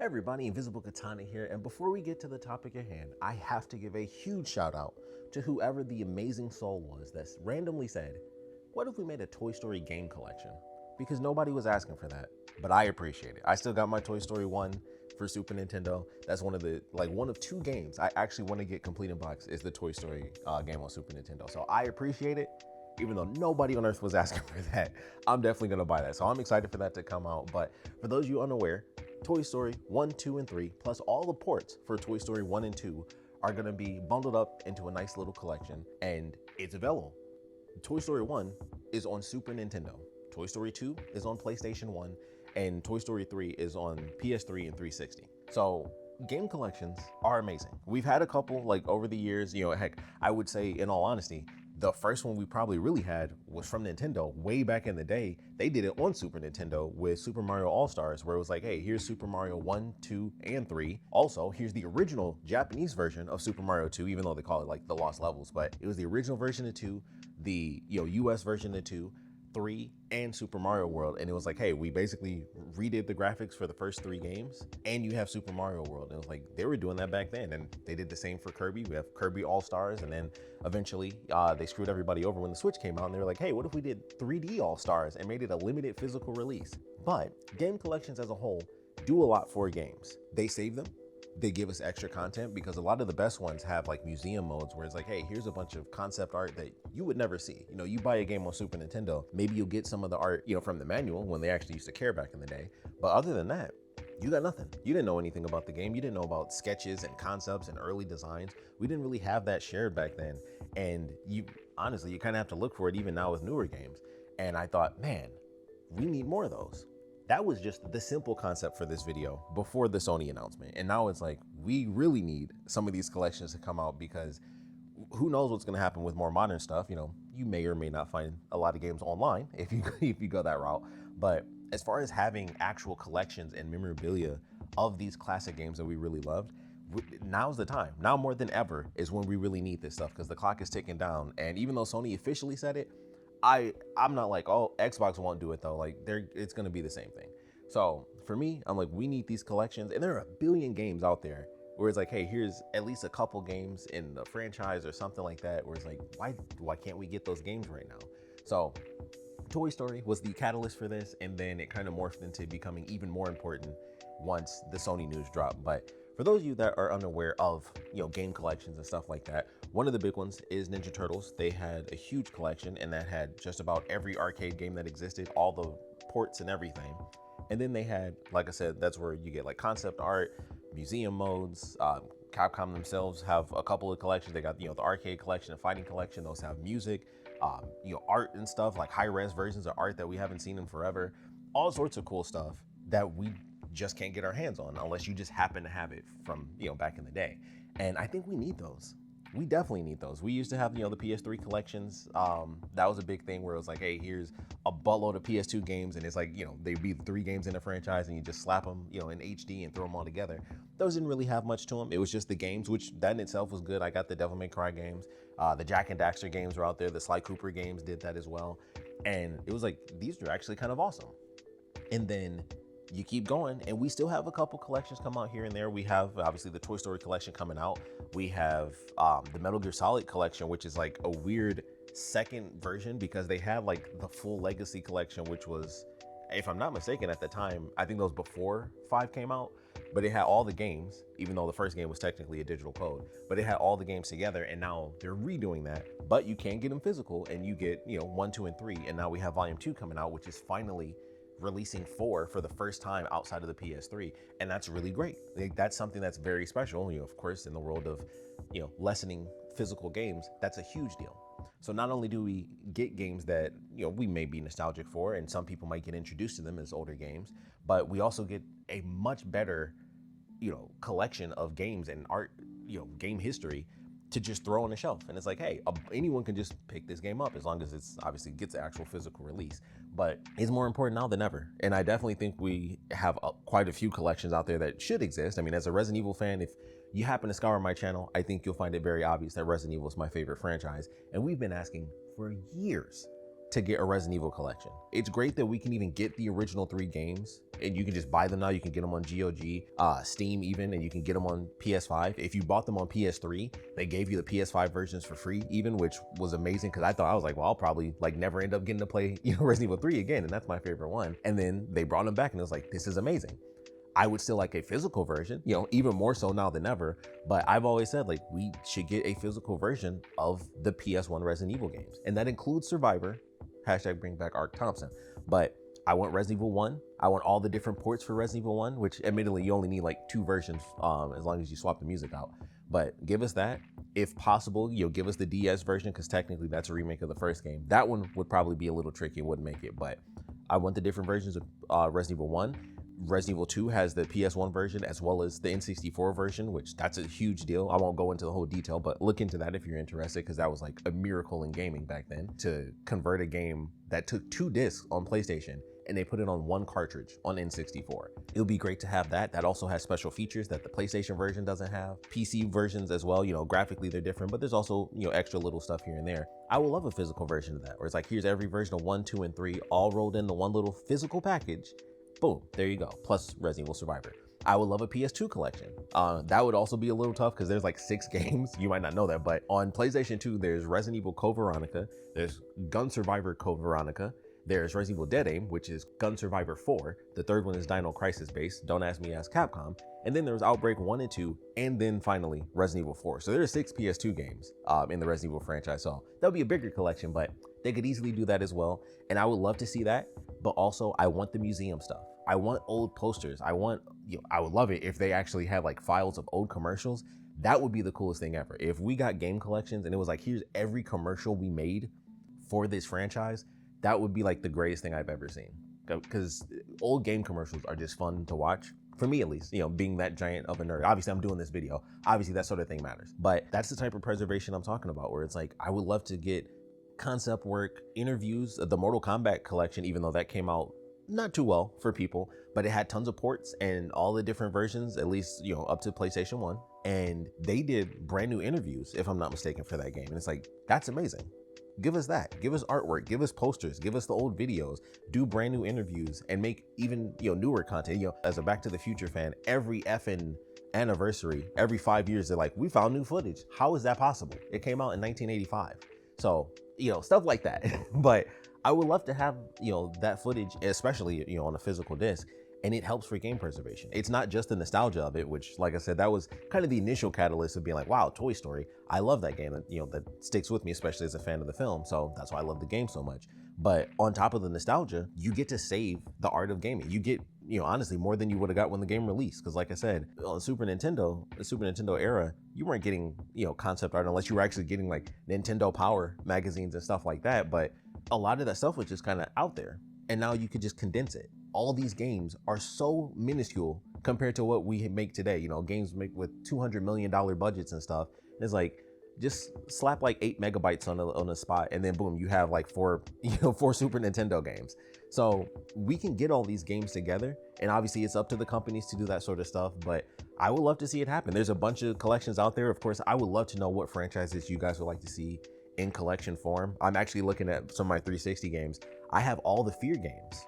everybody, Invisiblekatana here, and before we get to the topic at hand, I have to give a huge shout out to whoever the amazing soul was that randomly said, what if we made a Toy Story game collection? Because nobody was asking for that, but I appreciate it. I still got my Toy Story 1 for Super Nintendo. That's one of two games I actually want to get complete in box is the Toy Story game on Super Nintendo. So I appreciate it. Even though nobody on earth was asking for that, I'm definitely gonna buy that. So I'm excited for that to come out. But for those of you unaware, Toy Story 1, 2, and 3, plus all the ports for Toy Story 1 and 2 are gonna be bundled up into a nice little collection, and it's available. Toy Story 1 is on Super Nintendo. Toy Story 2 is on PlayStation 1, and Toy Story 3 is on PS3 and 360. So game collections are amazing. We've had a couple like over the years, heck, I would say in all honesty, the first one we probably really had was from Nintendo way back in the day. They did it on Super Nintendo with Super Mario All-Stars, where it was like, hey, here's Super Mario 1, 2, and 3. Also, here's the original Japanese version of Super Mario 2, even though they call it like the Lost Levels, but it was the original version of 2, the US version of 2, 3, and Super Mario World. And it was like, hey, we basically redid the graphics for the first 3 games, and you have Super Mario World. And it was like, they were doing that back then, and they did the same for Kirby. We have Kirby All-Stars, and then eventually they screwed everybody over when the Switch came out, and they were like, hey, what if we did 3D All-Stars and made it a limited physical release? But game collections as a whole do a lot for games. They save them. They give us extra content, because a lot of the best ones have like museum modes where it's like, hey, here's a bunch of concept art that you would never see. You buy a game on Super Nintendo, maybe you'll get some of the art, from the manual when they actually used to care back in the day. But other than that, you got nothing. You didn't know anything about the game. You didn't know about sketches and concepts and early designs. We didn't really have that shared back then. And you kind of have to look for it even now with newer games. And I thought, man, we need more of those. That was just the simple concept for this video before the Sony announcement. And now it's like, we really need some of these collections to come out, because who knows what's gonna happen with more modern stuff. You may or may not find a lot of games online if you go that route. But as far as having actual collections and memorabilia of these classic games that we really loved, now's the time. Now more than ever is when we really need this stuff, because the clock is ticking down. And even though Sony officially said it, I'm not like, oh, Xbox won't do it though. Like it's gonna be the same thing. So for me, I'm like, we need these collections, and there are a billion games out there where it's like, hey, here's at least a couple games in the franchise or something like that, where it's like, why can't we get those games right now? So Toy Story was the catalyst for this, and then it kind of morphed into becoming even more important once the Sony news dropped. But for those of you that are unaware of, game collections and stuff like that, one of the big ones is Ninja Turtles. They had a huge collection, and that had just about every arcade game that existed, all the ports and everything. And then they had, like I said, that's where you get like concept art, museum modes. Capcom themselves have a couple of collections. They got, the arcade collection and fighting collection. Those have music, art and stuff, like high-res versions of art that we haven't seen in forever. All sorts of cool stuff that we just can't get our hands on unless you just happen to have it from, back in the day. And I think we need those. We definitely need those. We used to have, the PS3 collections. That was a big thing where it was like, hey, here's a buttload of PS2 games, and it's like, they'd be 3 games in a franchise, and you just slap them, in HD and throw them all together. Those didn't really have much to them. It was just the games, which that in itself was good. I got the Devil May Cry games. The Jack and Daxter games were out there. The Sly Cooper games did that as well. And it was like, these are actually kind of awesome. And then you keep going, and we still have a couple collections come out here and there. We have obviously the Toy Story collection coming out. We have the Metal Gear Solid collection, which is like a weird second version, because they had like the full Legacy collection, which was, if I'm not mistaken at the time, I think that was before 5 came out, but it had all the games, even though the first game was technically a digital code, but it had all the games together. And now they're redoing that, but you can get them physical, and you get 1, 2, and 3. And now we have volume 2 coming out, which is finally releasing 4 for the first time outside of the PS3, and that's really great. Like, that's something that's very special. Of course, in the world of lessening physical games, that's a huge deal. So not only do we get games that we may be nostalgic for, and some people might get introduced to them as older games, but we also get a much better collection of games and art, game history to just throw on the shelf. And it's like, hey, anyone can just pick this game up, as long as it's obviously gets an actual physical release. But it's more important now than ever. And I definitely think we have quite a few collections out there that should exist. I mean, as a Resident Evil fan, if you happen to scour my channel, I think you'll find it very obvious that Resident Evil is my favorite franchise. And we've been asking for years to get a Resident Evil collection. It's great that we can even get the original 3 games, and you can just buy them now. You can get them on GOG, Steam even, and you can get them on PS5. If you bought them on PS3, they gave you the PS5 versions for free even, which was amazing, because I was like, well, I'll probably like never end up getting to play, Resident Evil 3 again, and that's my favorite one. And then they brought them back, and it was like, this is amazing. I would still like a physical version, even more so now than ever. But I've always said, like, we should get a physical version of the PS1 Resident Evil games. And that includes Survivor, hashtag bring back Ark Thompson. But I want Resident Evil 1. I want all the different ports for Resident Evil 1, which admittedly you only need like 2 versions as long as you swap the music out. But give us that. If possible, give us the DS version, because technically that's a remake of the first game. That one would probably be a little tricky and wouldn't make it. But I want the different versions of Resident Evil 1. Resident Evil 2 has the PS1 version as well as the N64 version, which that's a huge deal. I won't go into the whole detail, but look into that if you're interested, because that was like a miracle in gaming back then, to convert a game that took 2 discs on PlayStation and they put it on 1 cartridge on N64. It'll be great to have that. That also has special features that the PlayStation version doesn't have. PC versions as well, graphically they're different, but there's also, extra little stuff here and there. I would love a physical version of that, where it's like, here's every version of 1, 2, and 3 all rolled into one little physical package. Boom, there you go, plus Resident Evil Survivor. I would love a PS2 collection. That would also be a little tough because there's like 6 games. You might not know that, but on PlayStation 2, there's Resident Evil Code Veronica, there's Gun Survivor Code Veronica, there's Resident Evil Dead Aim, which is Gun Survivor 4. The third one is Dino Crisis based. Don't ask me, ask Capcom. And then there's Outbreak 1 and 2, and then finally Resident Evil 4. So there's 6 PS2 games in the Resident Evil franchise. So that would be a bigger collection, but they could easily do that as well. And I would love to see that, but also I want the museum stuff. I want old posters. I would love it if they actually had like files of old commercials. That would be the coolest thing ever. If we got game collections and it was like, here's every commercial we made for this franchise, that would be like the greatest thing I've ever seen. Because old game commercials are just fun to watch. For me, at least, being that giant of a nerd. Obviously, I'm doing this video. Obviously, that sort of thing matters. But that's the type of preservation I'm talking about, where it's like, I would love to get concept work, interviews, the Mortal Kombat collection, even though that came out not too well for people, but it had tons of ports and all the different versions, at least, up to PlayStation 1. And they did brand new interviews, if I'm not mistaken, for that game. And it's like, that's amazing. Give us that. Give us artwork. Give us posters. Give us the old videos. Do brand new interviews and make even, newer content. As a Back to the Future fan, every effing anniversary, every 5 years, they're like, we found new footage. How is that possible? It came out in 1985. So, stuff like that. But I would love to have, that footage, especially, on a physical disc. And it helps for game preservation. It's not just the nostalgia of it, which, like I said, that was kind of the initial catalyst of being like, wow, Toy Story. I love that game. That sticks with me, especially as a fan of the film. So that's why I love the game so much. But on top of the nostalgia, you get to save the art of gaming. You get, honestly, more than you would have got when the game released. Because like I said, on the Super Nintendo era, you weren't getting, concept art unless you were actually getting like Nintendo Power magazines and stuff like that. But a lot of that stuff was just kind of out there. And now you could just condense it. All these games are so minuscule compared to what we make today. Games make with $200 million budgets and stuff. It's like, just slap like 8 megabytes on a spot, and then boom, you have like 4 Super Nintendo games. So we can get all these games together, and obviously it's up to the companies to do that sort of stuff, but I would love to see it happen. There's a bunch of collections out there. Of course, I would love to know what franchises you guys would like to see in collection form. I'm actually looking at some of my 360 games. I have all the Fear games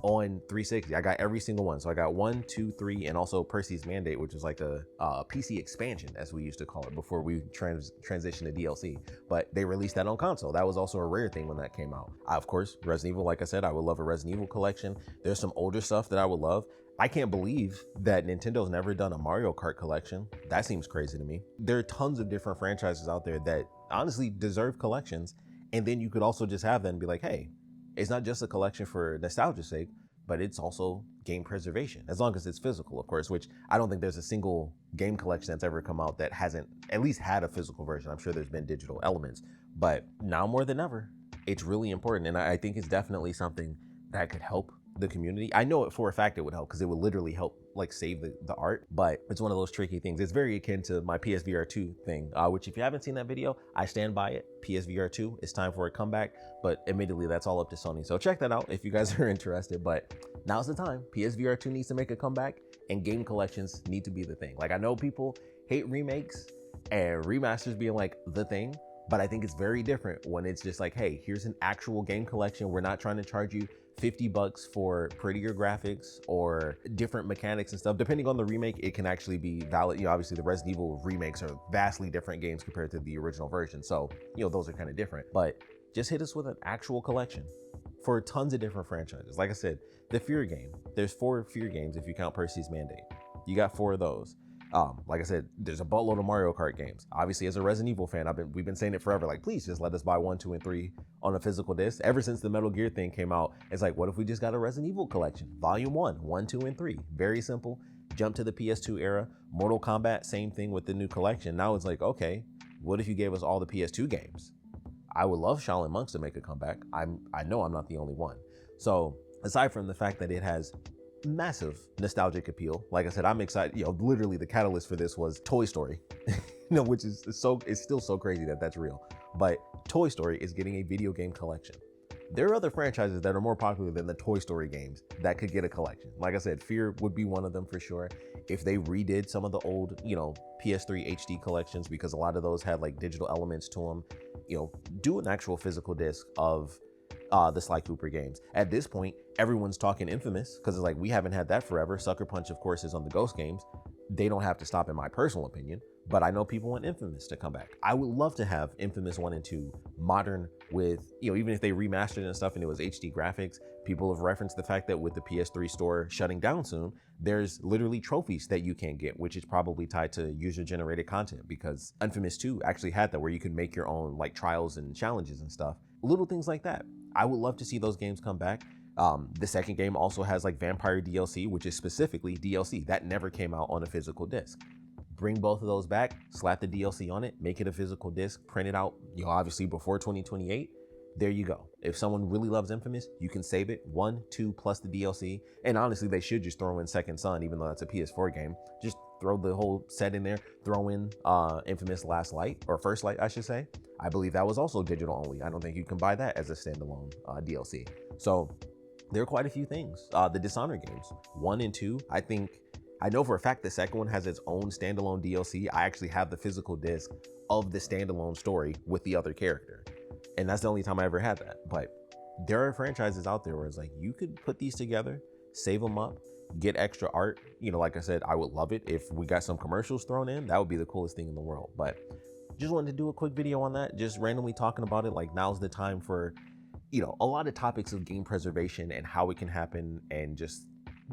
on 360. I got every single one. So I got 1, 2, 3, and also Percy's Mandate, which is like a PC expansion, as we used to call it before we transitioned to DLC. But they released that on console. That was also a rare thing when that came out. Of course, Resident Evil, like I said, I would love a Resident Evil collection. There's some older stuff that I would love. I can't believe that Nintendo's never done a Mario Kart collection. That seems crazy to me. There are tons of different franchises out there that honestly deserve collections. And then you could also just have that and be like, hey, it's not just a collection for nostalgia's sake, but it's also game preservation, as long as it's physical, of course, which I don't think there's a single game collection that's ever come out that hasn't at least had a physical version. I'm sure there's been digital elements, but now more than ever, it's really important. And I think it's definitely something that could help the community. I know it for a fact it would help, because it would literally help like save the art, but it's one of those tricky things. It's very akin to my PSVR 2 thing, which if you haven't seen that video, I stand by it. PSVR 2, it's time for a comeback, but admittedly that's all up to Sony. So check that out if you guys are interested, but now's the time. PSVR 2 needs to make a comeback, and game collections need to be the thing. Like, I know people hate remakes and remasters being like the thing, But I think it's very different when it's just like, hey, here's an actual game collection. We're not trying to charge you $50 for prettier graphics or different mechanics and stuff. Depending on the remake, it can actually be valid. Obviously the Resident Evil remakes are vastly different games compared to the original version. So, those are kind of different. But just hit us with an actual collection for tons of different franchises. Like I said, the Fear game, there's 4 Fear games if you count Percy's Mandate. You got 4 of those. Like I said, there's a buttload of Mario Kart games. Obviously, as a Resident Evil fan, we've been saying it forever. Like, please just let us buy 1, 2, and 3 on a physical disc. Ever since the Metal Gear thing came out, it's like, what if we just got a Resident Evil collection? Volume 1, 1, 2, and 3. Very simple. Jump to the PS2 era. Mortal Kombat, same thing with the new collection. Now it's like, okay, what if you gave us all the PS2 games? I would love Shaolin Monks to make a comeback. I know I'm not the only one. So aside from the fact that it has massive nostalgic appeal, like I said, I'm excited. Literally the catalyst for this was Toy Story, which is it's still so crazy that that's real. But Toy Story is getting a video game collection. There are other franchises that are more popular than the Toy Story games that could get a collection. Like I said, Fear would be one of them for sure. If they redid some of the old, PS3 HD collections, because a lot of those had like digital elements to them, do an actual physical disc of the Sly Cooper games. At this point, everyone's talking Infamous because it's like, we haven't had that forever. Sucker Punch, of course, is on the Ghost games. They don't have to stop, in my personal opinion, but I know people want Infamous to come back. I would love to have Infamous 1 and 2 modern with, even if they remastered and stuff and it was HD graphics. People have referenced the fact that with the PS3 store shutting down soon, there's literally trophies that you can't get, which is probably tied to user-generated content, because Infamous 2 actually had that where you could make your own like trials and challenges and stuff. Little things like that. I would love to see those games come back. The second game also has like Vampire DLC, which is specifically DLC that never came out on a physical disc. Bring both of those back, slap the DLC on it, make it a physical disc, print it out, obviously before 2028. There you go. If someone really loves Infamous, you can save it 1, 2 plus the DLC. And honestly, they should just throw in Second Son, even though that's a PS4 game. Just throw the whole set in there, throw in Infamous Last Light, or First Light, I should say. I believe that was also digital only. I don't think you can buy that as a standalone DLC. So there are quite a few things. The Dishonored games, 1 and 2, I know for a fact the second one has its own standalone DLC. I actually have the physical disc of the standalone story with the other character. And that's the only time I ever had that. But there are franchises out there where it's like, you could put these together, save them up, get extra art. Like I said, I would love it if we got some commercials thrown in. That would be the coolest thing in the world. But just wanted to do a quick video on that, just randomly talking about it. Like, now's the time for, a lot of topics of game preservation and how it can happen, and just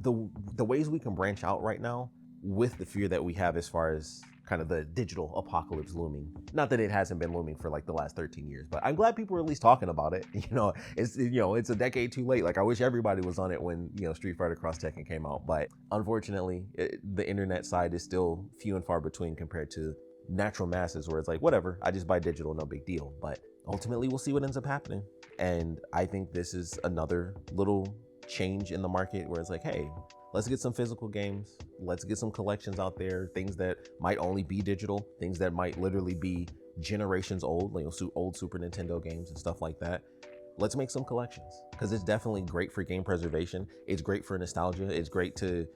the ways we can branch out right now with the fear that we have as far as kind of the digital apocalypse looming. Not that it hasn't been looming for like the last 13 years, but I'm glad people are at least talking about it. It's a decade too late. Like, I wish everybody was on it when, Street Fighter Cross Tekken came out, but unfortunately, the internet side is still few and far between compared to natural masses, where it's like, whatever, I just buy digital, no big deal. But ultimately, we'll see what ends up happening. And I think this is another little change in the market where it's like, hey, let's get some physical games, let's get some collections out there, things that might only be digital, things that might literally be generations old, old Super Nintendo games and stuff like that. Let's make some collections, because it's definitely great for game preservation. It's great for nostalgia. It's great to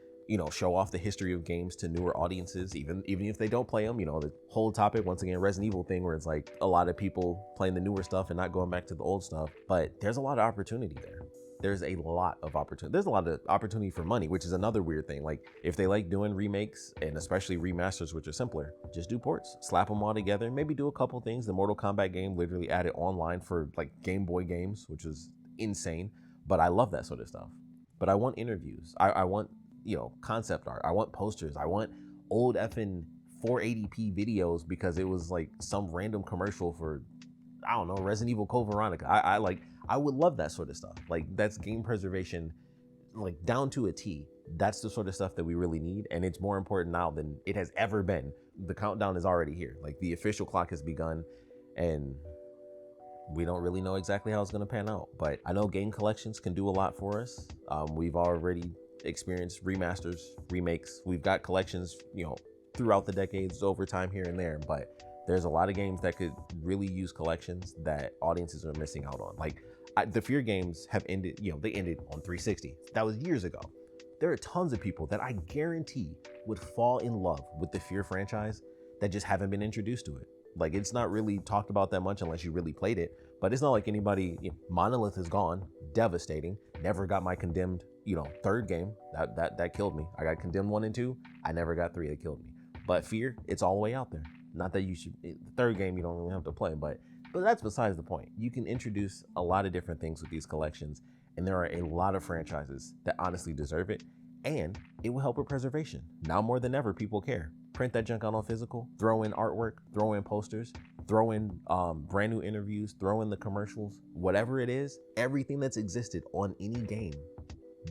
show off the history of games to newer audiences, even if they don't play them. The whole topic, once again, Resident Evil thing, where it's like a lot of people playing the newer stuff and not going back to the old stuff. But there's a lot of opportunity there. There's a lot of opportunity. There's a lot of opportunity for money, which is another weird thing. Like, if they like doing remakes, and especially remasters, which are simpler, just do ports, slap them all together, maybe do a couple things. The Mortal Kombat game literally added online for like Game Boy games, which is insane. But I love that sort of stuff. But I want interviews. I want, concept art. I want posters. I want old effing 480p videos, because it was like some random commercial for, I don't know, Resident Evil Code Veronica. I would love that sort of stuff. Like, that's game preservation, like, down to a T. That's the sort of stuff that we really need, and it's more important now than it has ever been. The countdown is already here. Like, the official clock has begun, and we don't really know exactly how it's going to pan out. But I know game collections can do a lot for us. We've already experienced remasters, remakes. We've got collections, throughout the decades, over time here and there, but there's a lot of games that could really use collections that audiences are missing out on. Like, the Fear games have ended, they ended on 360. That was years ago. There are tons of people that I guarantee would fall in love with the Fear franchise that just haven't been introduced to it. Like, it's not really talked about that much unless you really played it. But it's not like anybody, Monolith is gone, devastating. Never got my Condemned, third game. That killed me. I got Condemned 1 and 2. I never got 3. It killed me. But Fear, it's all the way out there. Not that you should, the third game you don't really have to play, but that's besides the point. You can introduce a lot of different things with these collections, and there are a lot of franchises that honestly deserve it, and it will help with preservation. Now more than ever, people care. Print that junk out on physical, throw in artwork, throw in posters, throw in brand new interviews, throw in the commercials, whatever it is, everything that's existed on any game,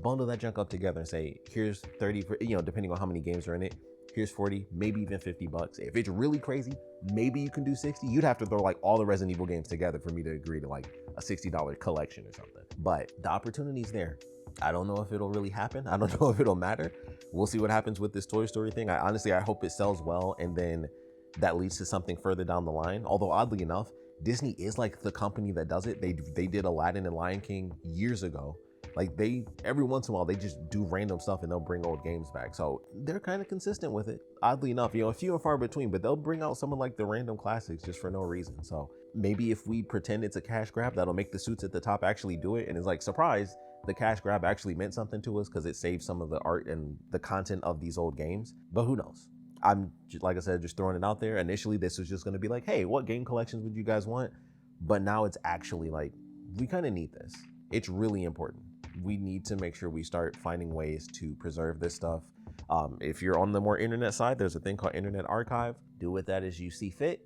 bundle that junk up together and say, here's 30 for, depending on how many games are in it, here's 40, maybe even $50. If it's really crazy, maybe you can do 60. You'd have to throw like all the Resident Evil games together for me to agree to like a $60 collection or something. But the opportunity's there. I don't know if it'll really happen. I don't know if it'll matter. We'll see what happens with this Toy Story thing. I hope it sells well, and then that leads to something further down the line. Although oddly enough, Disney is like the company that does it. They did Aladdin and Lion King years ago. Like, every once in a while, they just do random stuff and they'll bring old games back. So they're kind of consistent with it. Oddly enough, few and far between, but they'll bring out some of like the random classics just for no reason. So maybe if we pretend it's a cash grab, that'll make the suits at the top actually do it. And it's like, surprise, the cash grab actually meant something to us because it saved some of the art and the content of these old games. But who knows? I'm just, like I said, just throwing it out there. Initially, this was just going to be like, hey, what game collections would you guys want? But now it's actually like, we kind of need this. It's really important. We need to make sure we start finding ways to preserve this stuff. If you're on the more internet side, there's a thing called Internet Archive. Do with that as you see fit.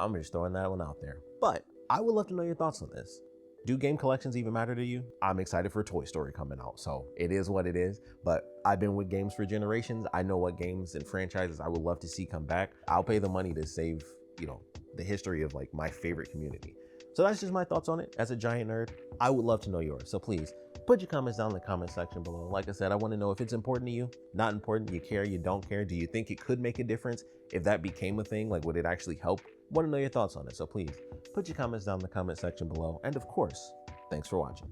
I'm just throwing that one out there. But I would love to know your thoughts on this. Do game collections even matter to you? I'm excited for Toy Story coming out, so it is what it is. But I've been with games for generations. I know what games and franchises I would love to see come back. I'll pay the money to save, the history of like my favorite community. So that's just my thoughts on it. As a giant nerd, I would love to know yours. So please put your comments down in the comment section below. Like I said, I want to know if it's important to you, not important, you care, you don't care. Do you think it could make a difference if that became a thing? Like, would it actually help? Want to know your thoughts on it. So please put your comments down in the comment section below. And of course, thanks for watching.